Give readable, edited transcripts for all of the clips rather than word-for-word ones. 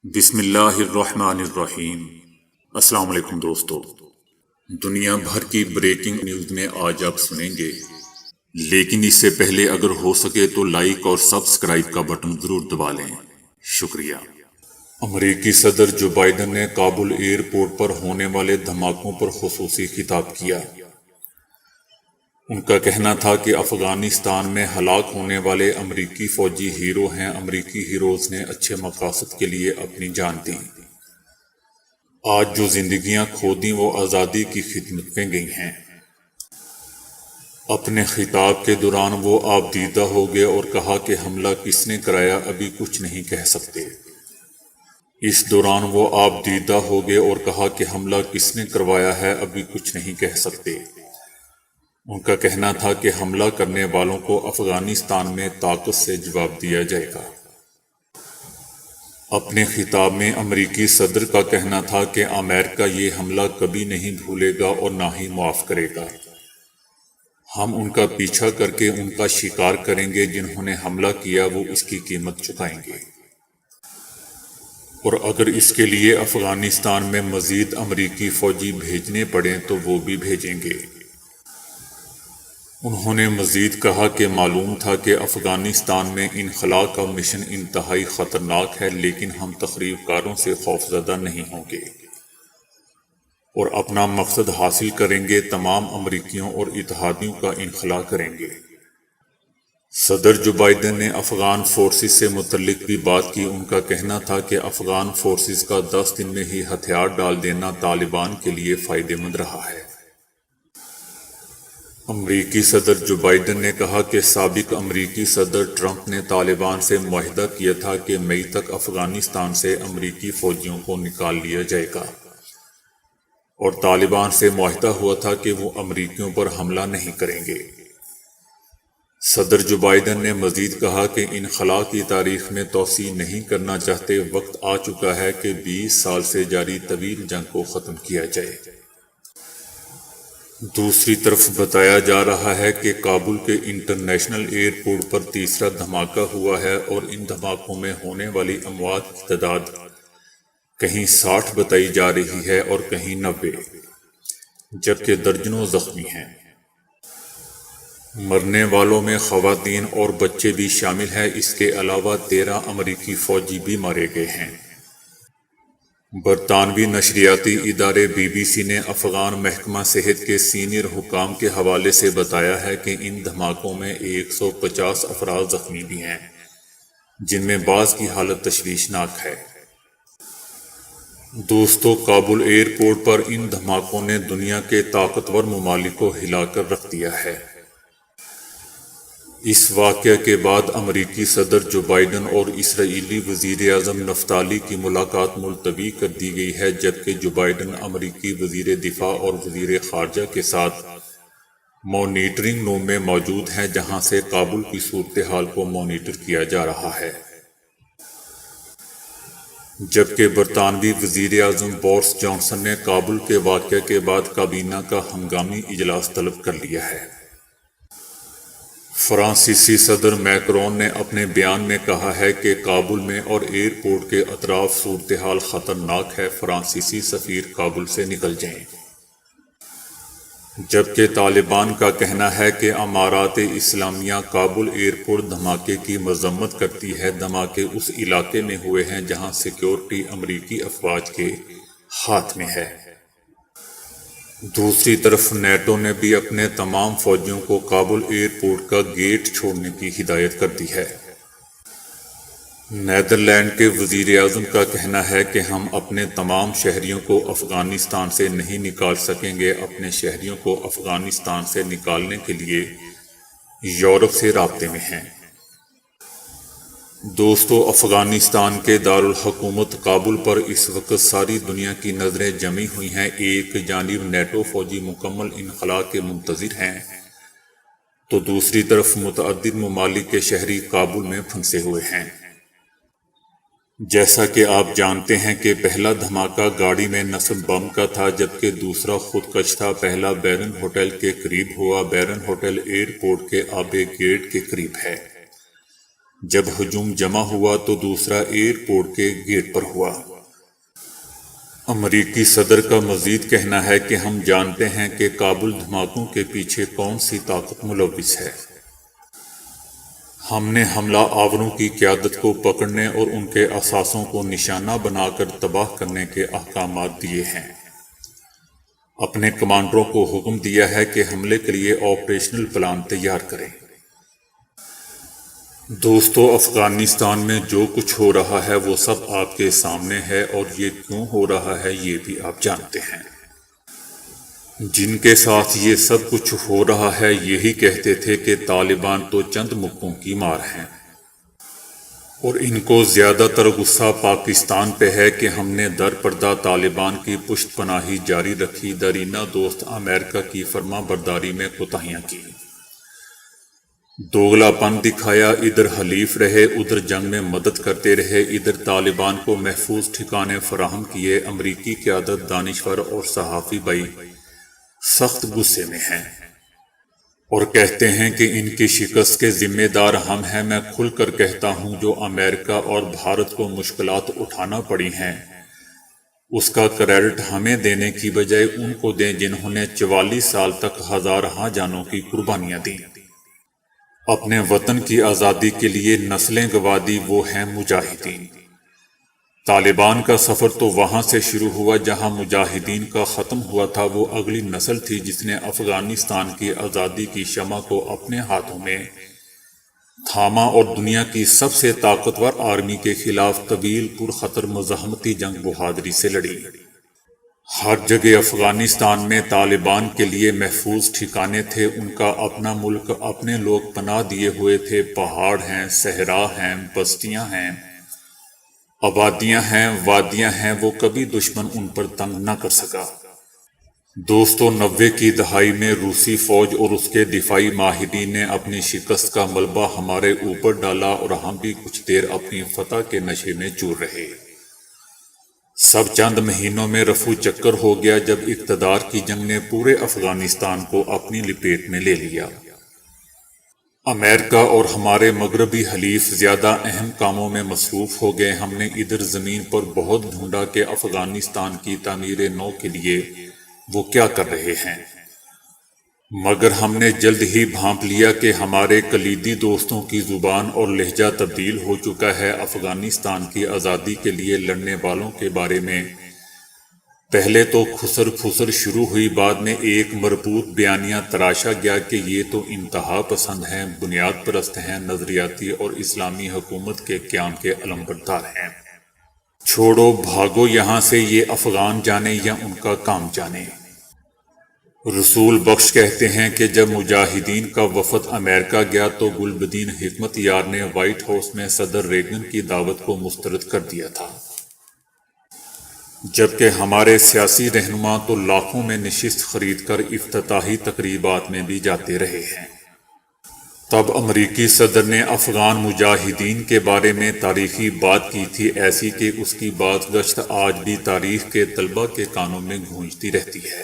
بسم اللہ الرحمن الرحیم۔ السلام علیکم دوستو، دنیا بھر کی بریکنگ نیوز میں آج آپ سنیں گے، لیکن اس سے پہلے اگر ہو سکے تو لائک اور سبسکرائب کا بٹن ضرور دبا لیں، شکریہ۔ امریکی صدر جو بائیڈن نے کابل ایئرپورٹ پر ہونے والے دھماکوں پر خصوصی خطاب کیا۔ ان کا کہنا تھا کہ افغانستان میں ہلاک ہونے والے امریکی فوجی ہیرو ہیں۔ امریکی ہیروز نے اچھے مقاصد کے لیے اپنی جان دی۔ آج جو زندگیاں کھو دیں وہ آزادی کی خدمت میں گئی ہیں۔ اپنے خطاب کے دوران وہ آپ دیدہ ہو گئے اور کہا کہ حملہ کس نے کرایا ابھی کچھ نہیں کہہ سکتے۔ اس دوران وہ آپ دیدہ ہو گئے اور کہا کہ حملہ کس نے کروایا ہے ابھی کچھ نہیں کہہ سکتے۔ ان کا کہنا تھا کہ حملہ کرنے والوں کو افغانستان میں طاقت سے جواب دیا جائے گا۔ اپنے خطاب میں امریکی صدر کا کہنا تھا کہ امریکہ یہ حملہ کبھی نہیں بھولے گا اور نہ ہی معاف کرے گا۔ ہم ان کا پیچھا کر کے ان کا شکار کریں گے، جنہوں نے حملہ کیا وہ اس کی قیمت چکائیں گے، اور اگر اس کے لیے افغانستان میں مزید امریکی فوجی بھیجنے پڑیں تو وہ بھی بھیجیں گے۔ انہوں نے مزید کہا کہ معلوم تھا کہ افغانستان میں انخلا کا مشن انتہائی خطرناک ہے، لیکن ہم تخریب کاروں سے خوفزدہ نہیں ہوں گے اور اپنا مقصد حاصل کریں گے۔ تمام امریکیوں اور اتحادیوں کا انخلا کریں گے۔ صدر جو بائیڈن نے افغان فورسز سے متعلق بھی بات کی۔ ان کا کہنا تھا کہ افغان فورسز کا 10 دن میں ہی ہتھیار ڈال دینا طالبان کے لیے فائدہ مند رہا ہے۔ امریکی صدر جو بائیڈن نے کہا کہ سابق امریکی صدر ٹرمپ نے طالبان سے معاہدہ کیا تھا کہ مئی تک افغانستان سے امریکی فوجیوں کو نکال لیا جائے گا، اور طالبان سے معاہدہ ہوا تھا کہ وہ امریکیوں پر حملہ نہیں کریں گے۔ صدر جو بائیڈن نے مزید کہا کہ انخلا کی تاریخ میں توسیع نہیں کرنا چاہتے۔ وقت آ چکا ہے کہ 20 سال سے جاری طویل جنگ کو ختم کیا جائے۔ دوسری طرف بتایا جا رہا ہے کہ کابل کے انٹرنیشنل ایئرپورٹ پر تیسرا دھماکہ ہوا ہے، اور ان دھماکوں میں ہونے والی اموات کی تعداد کہیں 60 بتائی جا رہی ہے اور کہیں 90، جبکہ درجنوں زخمی ہیں۔ مرنے والوں میں خواتین اور بچے بھی شامل ہیں۔ اس کے علاوہ 13 امریکی فوجی بھی مارے گئے ہیں۔ برطانوی نشریاتی ادارے BBC نے افغان محکمہ صحت کے سینئر حکام کے حوالے سے بتایا ہے کہ ان دھماکوں میں 150 افراد زخمی بھی ہیں، جن میں بعض کی حالت تشویشناک ہے۔ دوستو، کابل ایئرپورٹ پر ان دھماکوں نے دنیا کے طاقتور ممالک کو ہلا کر رکھ دیا ہے۔ اس واقعہ کے بعد امریکی صدر جو بائیڈن اور اسرائیلی وزیر اعظم نفتالی کی ملاقات ملتوی کر دی گئی ہے، جبکہ جو بائیڈن امریکی وزیر دفاع اور وزیر خارجہ کے ساتھ مانیٹرنگ روم میں موجود ہیں، جہاں سے کابل کی صورتحال کو مانیٹر کیا جا رہا ہے۔ جبکہ برطانوی وزیر اعظم بورس جانسن نے کابل کے واقعہ کے بعد کابینہ کا ہنگامی اجلاس طلب کر لیا ہے۔ فرانسیسی صدر میکرون نے اپنے بیان میں کہا ہے کہ کابل میں اور ایئرپورٹ کے اطراف صورتحال خطرناک ہے۔ فرانسیسی سفیر کابل سے نکل جائیں۔ جبکہ طالبان کا کہنا ہے کہ امارات اسلامیہ کابل ایئرپورٹ دھماکے کی مذمت کرتی ہے۔ دھماکے اس علاقے میں ہوئے ہیں جہاں سیکیورٹی امریکی افواج کے ہاتھ میں ہے۔ دوسری طرف نیٹو نے بھی اپنے تمام فوجیوں کو کابل ایئرپورٹ کا گیٹ چھوڑنے کی ہدایت کر دی ہے۔ نیدرلینڈ کے وزیر اعظم کا کہنا ہے کہ ہم اپنے تمام شہریوں کو افغانستان سے نہیں نکال سکیں گے۔ اپنے شہریوں کو افغانستان سے نکالنے کے لیے یورپ سے رابطے میں ہیں۔ دوستو، افغانستان کے دارالحکومت کابل پر اس وقت ساری دنیا کی نظریں جمی ہوئی ہیں۔ ایک جانب نیٹو فوجی مکمل انخلا کے منتظر ہیں، تو دوسری طرف متعدد ممالک کے شہری کابل میں پھنسے ہوئے ہیں۔ جیسا کہ آپ جانتے ہیں کہ پہلا دھماکہ گاڑی میں نصب بم کا تھا، جبکہ دوسرا خودکش تھا۔ پہلا بیرن ہوٹل کے قریب ہوا۔ بیرن ہوٹل ایئرپورٹ کے آبے گیٹ کے قریب ہے۔ جب ہجوم جمع ہوا تو دوسرا ایئرپورٹ کے گیٹ پر ہوا۔ امریکی صدر کا مزید کہنا ہے کہ ہم جانتے ہیں کہ کابل دھماکوں کے پیچھے کون سی طاقت ملوث ہے۔ ہم نے حملہ آوروں کی قیادت کو پکڑنے اور ان کے اثاثوں کو نشانہ بنا کر تباہ کرنے کے احکامات دیے ہیں۔ اپنے کمانڈروں کو حکم دیا ہے کہ حملے کے لیے آپریشنل پلان تیار کریں۔ دوستو، افغانستان میں جو کچھ ہو رہا ہے وہ سب آپ کے سامنے ہے، اور یہ کیوں ہو رہا ہے یہ بھی آپ جانتے ہیں۔ جن کے ساتھ یہ سب کچھ ہو رہا ہے یہی کہتے تھے کہ طالبان تو چند مکوں کی مار ہیں، اور ان کو زیادہ تر غصہ پاکستان پہ ہے کہ ہم نے در پردہ طالبان کی پشت پناہی جاری رکھی، درینہ دوست امریکہ کی فرما برداری میں کوتاہیاں کی، دوگلا پن دکھایا، ادھر حلیف رہے، ادھر جنگ میں مدد کرتے رہے، ادھر طالبان کو محفوظ ٹھکانے فراہم کیے۔ امریکی قیادت، دانشور اور صحافی بھائی سخت غصے میں ہیں اور کہتے ہیں کہ ان کی شکست کے ذمہ دار ہم ہیں۔ میں کھل کر کہتا ہوں، جو امریکہ اور بھارت کو مشکلات اٹھانا پڑی ہیں اس کا کریڈٹ ہمیں دینے کی بجائے ان کو دیں جنہوں نے 44 سال تک ہزارہا جانوں کی قربانیاں دیں، اپنے وطن کی آزادی کے لیے نسلیں گنوا دی، وہ ہیں مجاہدین۔ طالبان کا سفر تو وہاں سے شروع ہوا جہاں مجاہدین کا ختم ہوا تھا۔ وہ اگلی نسل تھی جس نے افغانستان کی آزادی کی شمع کو اپنے ہاتھوں میں تھاما اور دنیا کی سب سے طاقتور آرمی کے خلاف طویل پرخطر مزاحمتی جنگ بہادری سے لڑی۔ ہر جگہ افغانستان میں طالبان کے لیے محفوظ ٹھکانے تھے، ان کا اپنا ملک، اپنے لوگ پناہ دیے ہوئے تھے، پہاڑ ہیں، صحرا ہیں، بستیاں ہیں، آبادیاں ہیں، وادیاں ہیں، وہ کبھی دشمن ان پر تنگ نہ کر سکا۔ دوستو، 90 کی دہائی میں روسی فوج اور اس کے دفاعی ماہرین نے اپنی شکست کا ملبہ ہمارے اوپر ڈالا، اور ہم بھی کچھ دیر اپنی فتح کے نشے میں چور رہے۔ سب چند مہینوں میں رفو چکر ہو گیا جب اقتدار کی جنگ نے پورے افغانستان کو اپنی لپیٹ میں لے لیا۔ امریکہ اور ہمارے مغربی حلیف زیادہ اہم کاموں میں مصروف ہو گئے۔ ہم نے ادھر زمین پر بہت ڈھونڈا کہ افغانستان کی تعمیر نو کے لیے وہ کیا کر رہے ہیں، مگر ہم نے جلد ہی بھانپ لیا کہ ہمارے کلیدی دوستوں کی زبان اور لہجہ تبدیل ہو چکا ہے۔ افغانستان کی آزادی کے لیے لڑنے والوں کے بارے میں پہلے تو خسر پھسر شروع ہوئی، بعد میں ایک مربوط بیانیہ تراشا گیا کہ یہ تو انتہا پسند ہیں، بنیاد پرست ہیں، نظریاتی اور اسلامی حکومت کے قیام کے علمبردار ہیں۔ چھوڑو، بھاگو یہاں سے، یہ افغان جانے یا ان کا کام جانے۔ رسول بخش کہتے ہیں کہ جب مجاہدین کا وفد امریکہ گیا تو گل بدین حکمت یار نے وائٹ ہاؤس میں صدر ریگن کی دعوت کو مسترد کر دیا تھا، جبکہ ہمارے سیاسی رہنما تو لاکھوں میں نشست خرید کر افتتاحی تقریبات میں بھی جاتے رہے ہیں۔ تب امریکی صدر نے افغان مجاہدین کے بارے میں تاریخی بات کی تھی، ایسی کہ اس کی بات گشت آج بھی تاریخ کے طلبہ کے کانوں میں گونجتی رہتی ہے۔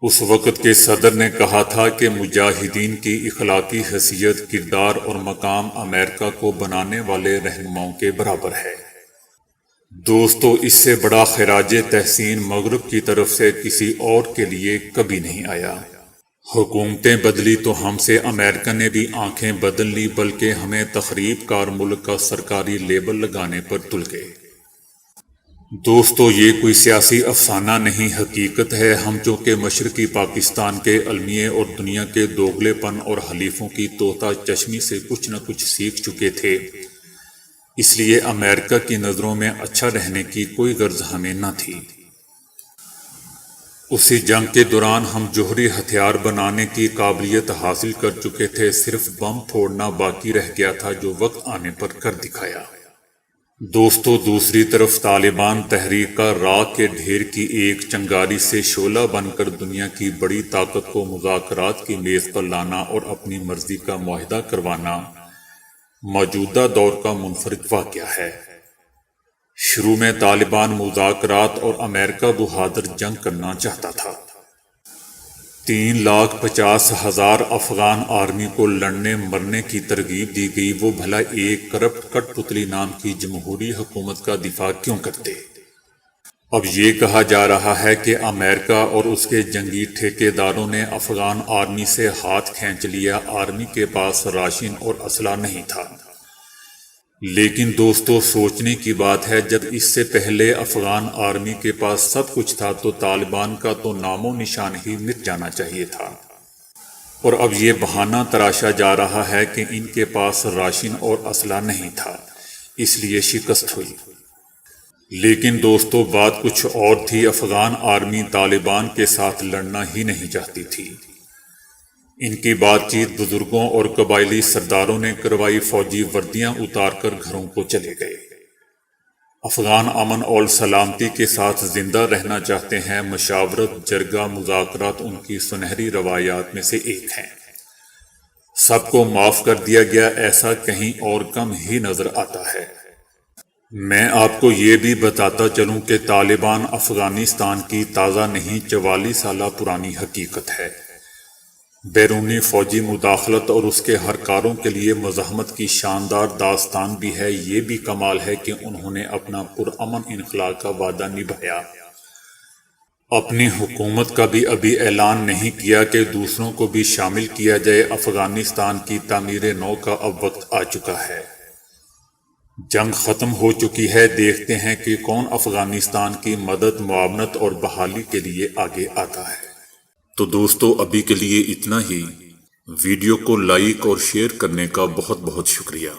اس وقت کے صدر نے کہا تھا کہ مجاہدین کی اخلاقی حیثیت، کردار اور مقام امریکہ کو بنانے والے رہنماؤں کے برابر ہے۔ دوستو، اس سے بڑا خراج تحسین مغرب کی طرف سے کسی اور کے لیے کبھی نہیں آیا۔ حکومتیں بدلی تو ہم سے امریکہ نے بھی آنکھیں بدل لی، بلکہ ہمیں تخریب کار ملک کا سرکاری لیبل لگانے پر تل گئے۔ دوستو، یہ کوئی سیاسی افسانہ نہیں، حقیقت ہے۔ ہم چونکہ مشرقی پاکستان کے المیے اور دنیا کے دوگلے پن اور حلیفوں کی طوطا چشمی سے کچھ نہ کچھ سیکھ چکے تھے، اس لیے امریکہ کی نظروں میں اچھا رہنے کی کوئی غرض ہمیں نہ تھی۔ اسی جنگ کے دوران ہم جوہری ہتھیار بنانے کی قابلیت حاصل کر چکے تھے، صرف بم پھوڑنا باقی رہ گیا تھا جو وقت آنے پر کر دکھایا۔ دوستو، دوسری طرف طالبان تحریک کا راکھ کے ڈھیر کی ایک چنگاری سے شعلہ بن کر دنیا کی بڑی طاقت کو مذاکرات کی میز پر لانا اور اپنی مرضی کا معاہدہ کروانا موجودہ دور کا منفرد واقعہ ہے۔ شروع میں طالبان مذاکرات اور امریکہ بہادر جنگ کرنا چاہتا تھا، 3,50,000 افغان آرمی کو لڑنے مرنے کی ترغیب دی گئی، وہ بھلا ایک کرپٹ کٹ پتلی نام کی جمہوری حکومت کا دفاع کیوں کرتے؟ اب یہ کہا جا رہا ہے کہ امریکہ اور اس کے جنگی ٹھیکیداروں نے افغان آرمی سے ہاتھ کھینچ لیا، آرمی کے پاس راشن اور اسلحہ نہیں تھا۔ لیکن دوستو، سوچنے کی بات ہے، جب اس سے پہلے افغان آرمی کے پاس سب کچھ تھا تو طالبان کا تو نام و نشان ہی مٹ جانا چاہیے تھا، اور اب یہ بہانہ تراشا جا رہا ہے کہ ان کے پاس راشن اور اسلحہ نہیں تھا، اس لیے شکست ہوئی۔ لیکن دوستو، بات کچھ اور تھی۔ افغان آرمی طالبان کے ساتھ لڑنا ہی نہیں چاہتی تھی۔ ان کی بات چیت بزرگوں اور قبائلی سرداروں نے کروائی، فوجی وردیاں اتار کر گھروں کو چلے گئے۔ افغان امن اور سلامتی کے ساتھ زندہ رہنا چاہتے ہیں، مشاورت، جرگہ، مذاکرات ان کی سنہری روایات میں سے ایک ہیں۔ سب کو معاف کر دیا گیا، ایسا کہیں اور کم ہی نظر آتا ہے۔ میں آپ کو یہ بھی بتاتا چلوں کہ طالبان افغانستان کی تازہ نہیں 44 سالہ پرانی حقیقت ہے۔ بیرونی فوجی مداخلت اور اس کے ہرکاروں کے لیے مزاحمت کی شاندار داستان بھی ہے۔ یہ بھی کمال ہے کہ انہوں نے اپنا پرامن انخلا کا وعدہ نبھایا۔ اپنی حکومت کا بھی ابھی اعلان نہیں کیا کہ دوسروں کو بھی شامل کیا جائے۔ افغانستان کی تعمیر نو کا اب وقت آ چکا ہے۔ جنگ ختم ہو چکی ہے، دیکھتے ہیں کہ کون افغانستان کی مدد، معاونت اور بحالی کے لیے آگے آتا ہے۔ تو دوستو، ابھی کے لیے اتنا ہی۔ ویڈیو کو لائک اور شیئر کرنے کا بہت بہت شکریہ۔